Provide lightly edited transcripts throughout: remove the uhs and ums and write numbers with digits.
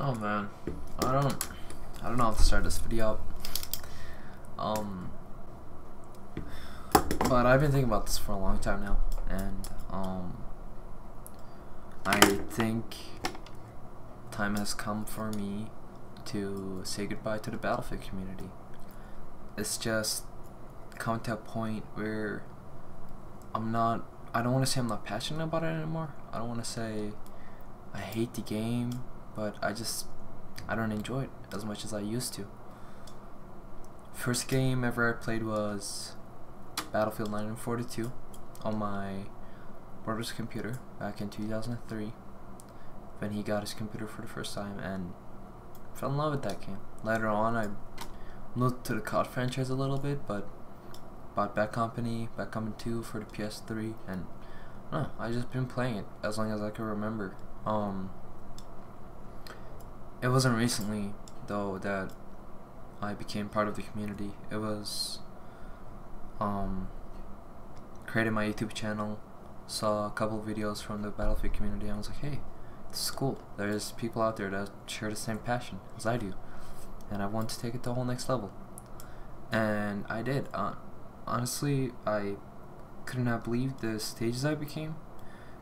Oh man, I don't I don't know how to start this video. Um, but I've been thinking about this for a long time now, and I think time has come for me to say goodbye to the Battlefield community. It's just come to a point where I don't want to say I'm not passionate about it anymore. I don't want to say I hate the game, but I don't enjoy it as much as I used to. First game ever I played was Battlefield 1942 on my brother's computer back in 2003 when he got his computer for the first time, and fell in love with that game. Later on I moved to the COD franchise a little bit, but bought Bad Company 2 for the PS3, and I just been playing it as long as I can remember. It wasn't recently though that I became part of the community. It was created my YouTube channel, saw a couple of videos from the Battlefield community, and I was like, hey, this is cool. There's people out there that share the same passion as I do, and I want to take it to the whole next level. And I did. Honestly, I couldn't have believed the stages I became,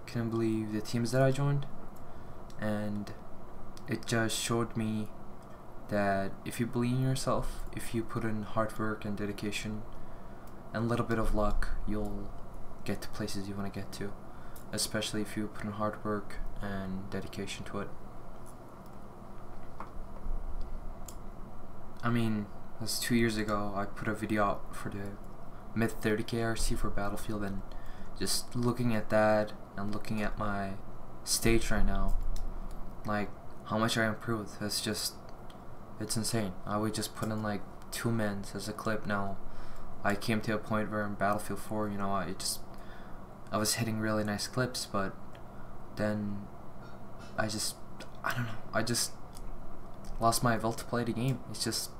couldn't believe the teams that I joined, and it just showed me that if you believe in yourself, if you put in hard work and dedication and a little bit of luck, you'll get to places you want to get to, especially if you put in hard work and dedication to it. I mean, that's 2 years ago. I put a video out for the mid 30k RC for Battlefield, and just looking at that and looking at my stage right now, like how much I improved, it's insane. I would just put in like 2 mins as a clip. Now I came to a point where in Battlefield 4, you know, I was hitting really nice clips, but then I don't know, I just lost my will to play the game. It's just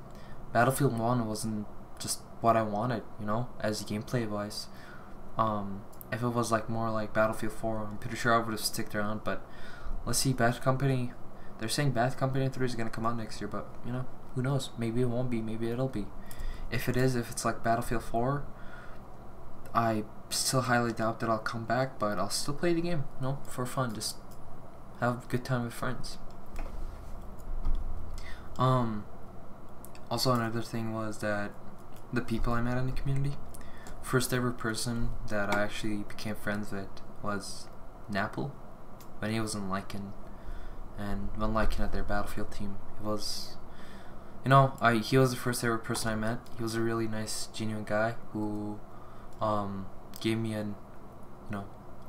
Battlefield 1 wasn't just what I wanted, you know, as gameplay wise. If it was like more like Battlefield 4, I'm pretty sure I would have sticked around. But let's see, Bad Company, they're saying Bad Company 3 is gonna come out next year, but you know, who knows? Maybe it won't be, maybe it'll be. If it's like Battlefield 4, I still highly doubt that I'll come back, but I'll still play the game, you know, for fun, just have a good time with friends. Also another thing was that the people I met in the community. First ever person that I actually became friends with was Napple when he was in Lycan, and when Lycan had their Battlefield team. It was, you know, he was the first ever person I met. He was a really nice, genuine guy who gave me an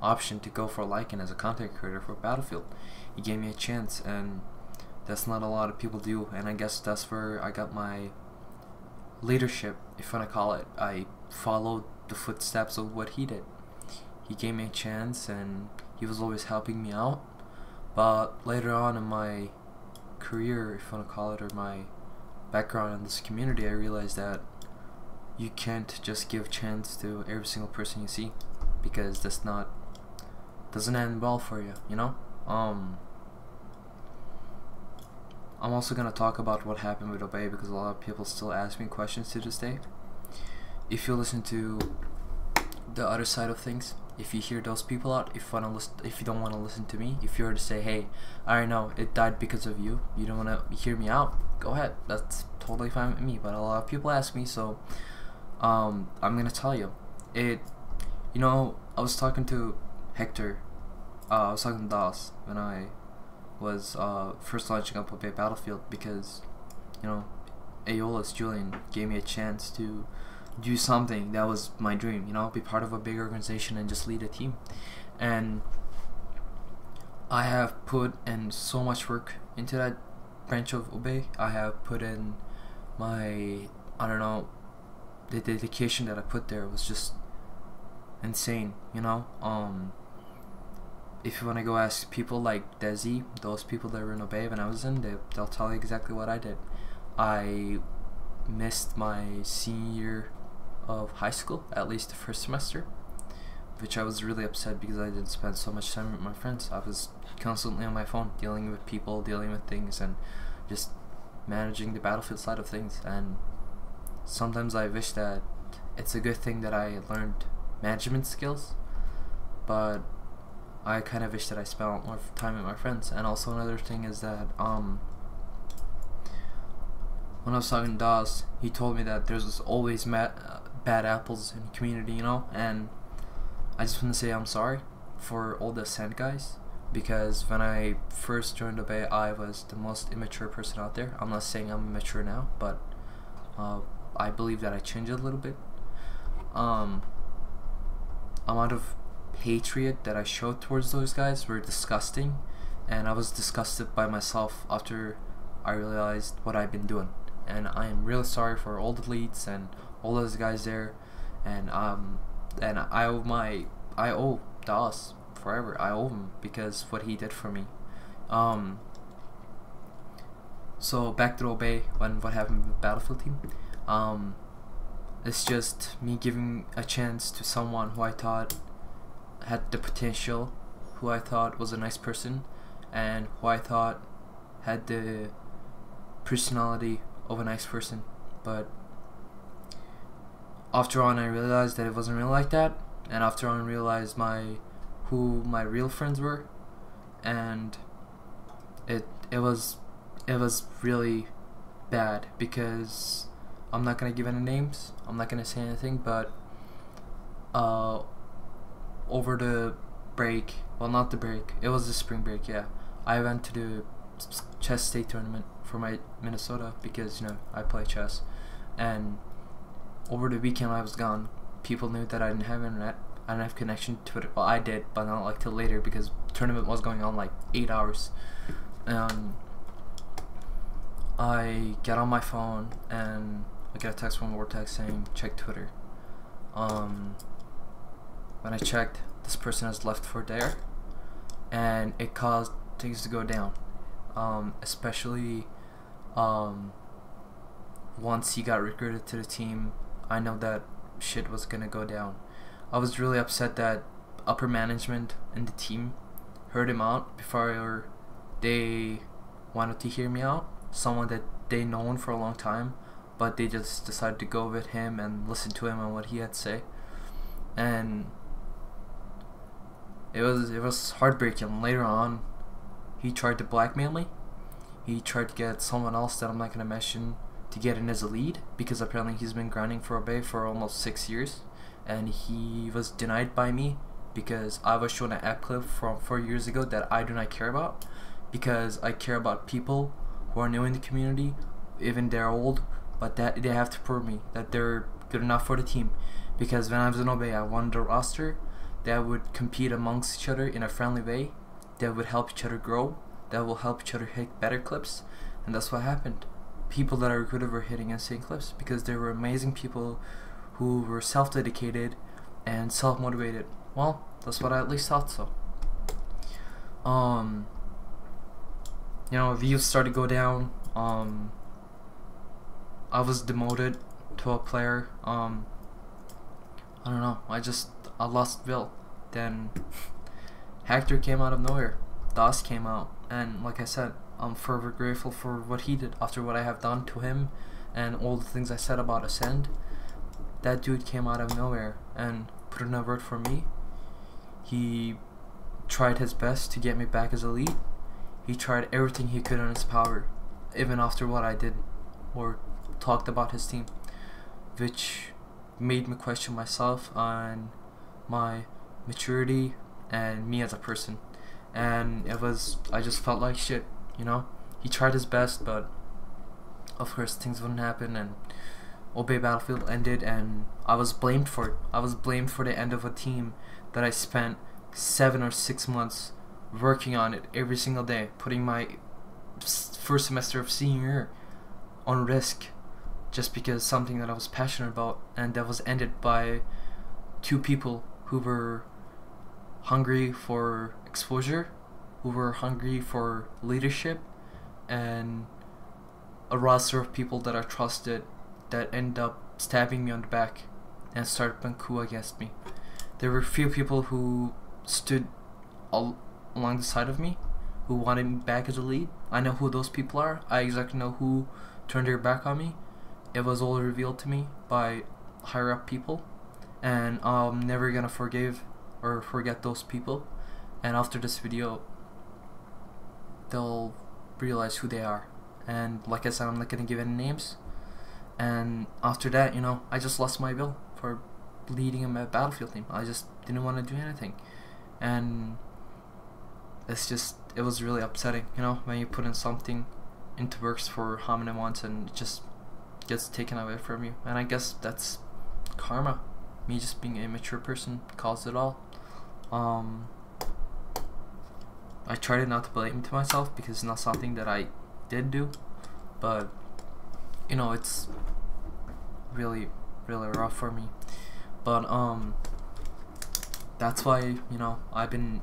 option to go for Lycan as a content creator for Battlefield. He gave me a chance, and that's not a lot of people do, and I guess that's where I got my leadership, if you want to call it. I followed the footsteps of what he did. He gave me a chance, and he was always helping me out. But later on in my career, if you want to call it, or my background in this community, I realized that you can't just give chance to every single person you see, because doesn't end well for you, you know. I'm also gonna talk about what happened with Obey, because a lot of people still ask me questions to this day. If you listen to the other side of things, if you hear those people out, if you don't want to listen to me, if you were to say, hey, I know it died because of you, you don't want to hear me out, go ahead, that's totally fine with me. But a lot of people ask me, so I'm gonna tell you. You know, I was talking to Hector, I was talking to Das when I was first launching up Obey Battlefield, because, you know, Aeolus Julian gave me a chance to do something that was my dream, you know, be part of a big organization and just lead a team. And I have put in so much work into that branch of Obey. I have put in my, I don't know, the dedication that I put there was just insane, you know. If you want to go ask people like Desi, those people that were in Obey when I was in, they'll tell you exactly what I did. I missed my senior year of high school, at least the first semester, which I was really upset because I didn't spend so much time with my friends. I was constantly on my phone, dealing with people, dealing with things, and just managing the battlefield side of things. And sometimes I wish that it's a good thing that I learned management skills, but I kind of wish that I spent more time with my friends. And also another thing is that when I was talking to Dawes, he told me that there's always bad apples in the community, you know, and I just want to say I'm sorry for all the Ascent guys, because when I first joined Obey, I was the most immature person out there. I'm not saying I'm immature now, but I believe that I changed a little bit. Amount of hatred that I showed towards those guys were disgusting, and I was disgusted by myself after I realized what I've been doing. And I am really sorry for all the leads and all those guys there, and I owe Dawes forever. I owe him because what he did for me. So back to Obey, what happened with the Battlefield team. It's just me giving a chance to someone who I thought had the potential, who I thought was a nice person, and who I thought had the personality of a nice person. But after on, I realized that it wasn't really like that, and after on, I realized who my real friends were, and it was really bad, because I'm not gonna give any names, I'm not gonna say anything, but over the break, well, not the break, it was the spring break, yeah, I went to the chess state tournament for my Minnesota, because, you know, I play chess, and over the weekend I was gone. People knew that I didn't have internet, I didn't have connection to it. Well, I did, but not like till later, because the tournament was going on like 8 hours. I get on my phone and I get a text from Vortex saying check Twitter. When I checked, this person has left for there, and it caused things to go down. Especially once he got recruited to the team, I know that shit was gonna go down. I was really upset that upper management and the team heard him out before they wanted to hear me out. Someone that they known for a long time, but they just decided to go with him and listen to him and what he had to say. And it was heartbreaking. Later on, he tried to blackmail me. He tried to get someone else that I'm not gonna mention to get in as a lead, because apparently he's been grinding for Obey for almost 6 years, and he was denied by me because I was shown an app clip from 4 years ago that I do not care about, because I care about people who are new in the community, even they're old, but that they have to prove me that they're good enough for the team. Because when I was in Obey, I wanted a roster that would compete amongst each other in a friendly way, that would help each other grow, that will help each other hit better clips, and that's what happened. People that I recruited were hitting insane clips because they were amazing people who were self-dedicated and self-motivated. Well, that's what I at least thought so. You know, views started to go down. I was demoted to a player. I don't know, I lost Will. Then Hector came out of nowhere. Dawes came out, and like I said, I'm forever grateful for what he did after what I have done to him and all the things I said about Ascend. That dude came out of nowhere and put in a word for me. He tried his best to get me back as elite. He tried everything he could in his power, even after what I did or talked about his team, which made me question myself on my maturity and me as a person. And I just felt like shit, you know. He tried his best, but of course things wouldn't happen, and Obey Battlefield ended, and I was blamed for it. I was blamed for the end of a team that I spent 7 or 6 months working on it every single day, putting my first semester of senior year on risk, just because something that I was passionate about, and that was ended by 2 people who were hungry for exposure, who were hungry for leadership, and a roster of people that I trusted that end up stabbing me on the back and started playing coup against me. there were a few people who stood along the side of me, who wanted me back as a lead. I know who those people are. I exactly know who turned their back on me. It was all revealed to me by higher up people, and I'm never gonna forgive or forget those people. And after this video, they'll realize who they are. And like I said, I'm not gonna give any names. And after that, you know, I just lost my will for leading a Battlefield team. I just didn't want to do anything, and it was really upsetting, you know, when you put in something into works for how many months and it just gets taken away from you. And I guess that's karma. Me just being an immature person caused it all. I tried not to blame it to myself because it's not something that I did do, but you know, it's really rough for me. But that's why, you know, I've been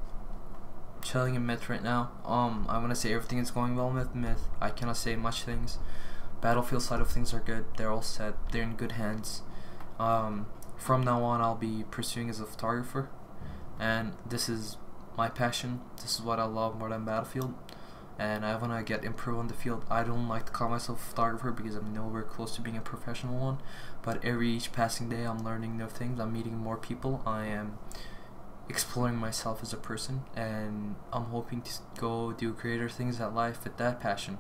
chilling in Myth right now. I want to say everything is going well with Myth. I cannot say much things. Battlefield side of things are good. They're all set. They're in good hands. From now on, I'll be pursuing as a photographer, and this is my passion. This is what I love more than Battlefield, and I want to improve on the field. I don't like to call myself a photographer because I'm nowhere close to being a professional one, but each passing day I'm learning new things. I'm meeting more people. I am exploring myself as a person, and I'm hoping to go do greater things at life with that passion.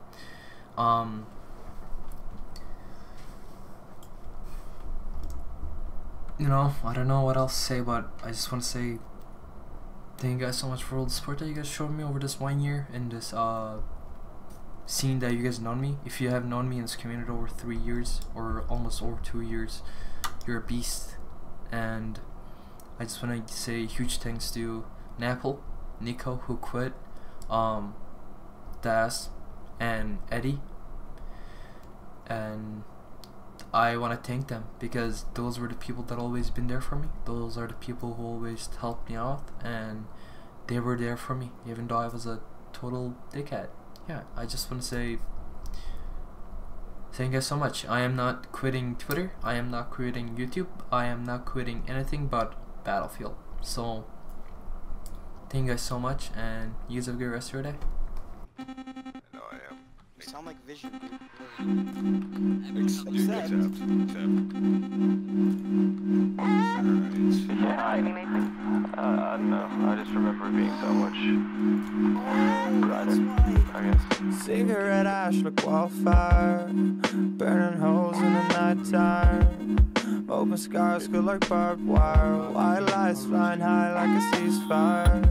You know, I don't know what else to say, but I just want to say thank you guys so much for all the support that you guys showed me over this 1 year in this scene that you guys known me. If you have known me in this community over 3 years or almost over 2 years, you're a beast. And I just want to say huge thanks to Napple, Nico who quit, Das, and Eddie. And I want to thank them because those were the people that always been there for me. Those are the people who always helped me out, and they were there for me even though I was a total dickhead. Yeah, I just want to say thank you guys so much. I am not quitting Twitter. I am not quitting YouTube. I am not quitting anything but Battlefield. So thank you guys so much, and you guys have a good rest of your day. You sound like Vision, dude. Accept. No, I just remember it being so much brighter, I guess. Cigarette ash like wildfire, burning holes in the nighttime. Open skies good like barbed wire, white lights flying high like a ceasefire.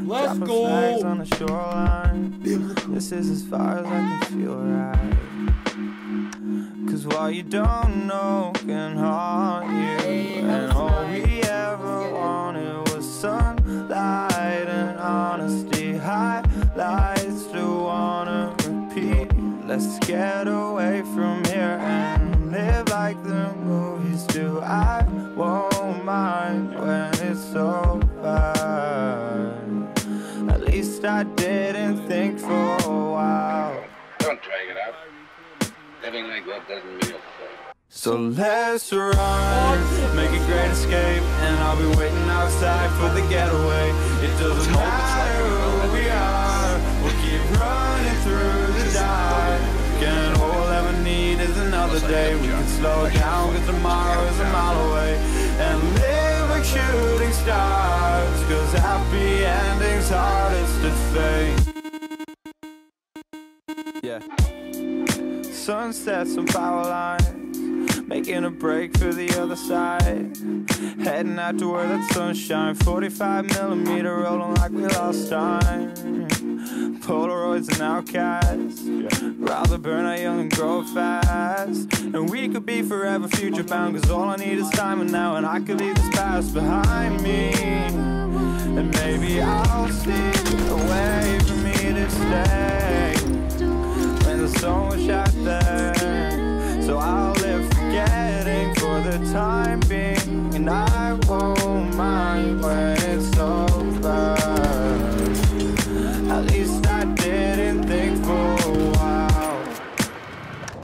Let's Dropping go! flags on the shoreline. This is as far as I can feel right. Cause what you don't know can haunt you. And all we ever wanted was sunlight and honesty. Highlights to wanna repeat. Let's get away from here and live like the movies do. I won't mind when it's over. At least I didn't think for a while. Don't drag it out. Living like that doesn't mean it. So let's run, make a great escape, and I'll be waiting outside for the getaway. It doesn't matter who we are, we'll keep running through the dark. And all we'll ever need is another day. We can slow down cause tomorrow is a mile away, and live like shooting stars, cause happy endings hardest to fake. Yeah. Sunsets and power lines, making a break for the other side. Heading out to where that sunshine, 45mm rolling like we lost time. Polaroids and outcasts, rather burn out young and grow fast. And we could be forever future bound, cause all I need is time and now. And I could leave this past behind me, and maybe I'll see a way for me to stay when there's so much out there. So I'll live forgetting for the time being, and I won't mind when it's over. At least I didn't think for a while.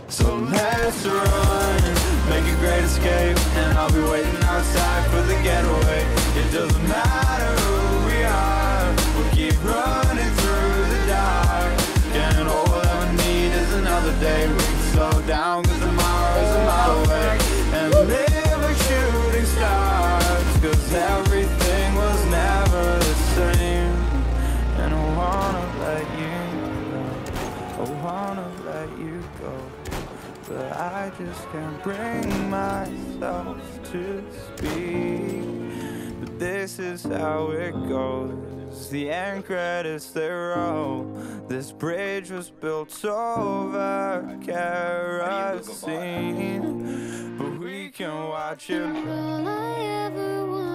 So let's run, make a great escape, and I'll be waiting outside for the getaway. It doesn't matter who we are, we'll keep running through the dark. And all we'll ever need is another day. We can slow down, cause tomorrow's a mile away. And live like shooting stars, cause everything was never the same. And I wanna let you go, I wanna let you go, but I just can't bring myself to speak. But this is how it goes, the end credits they roll. This bridge was built over kerosene, but we can watch it burn. All I ever want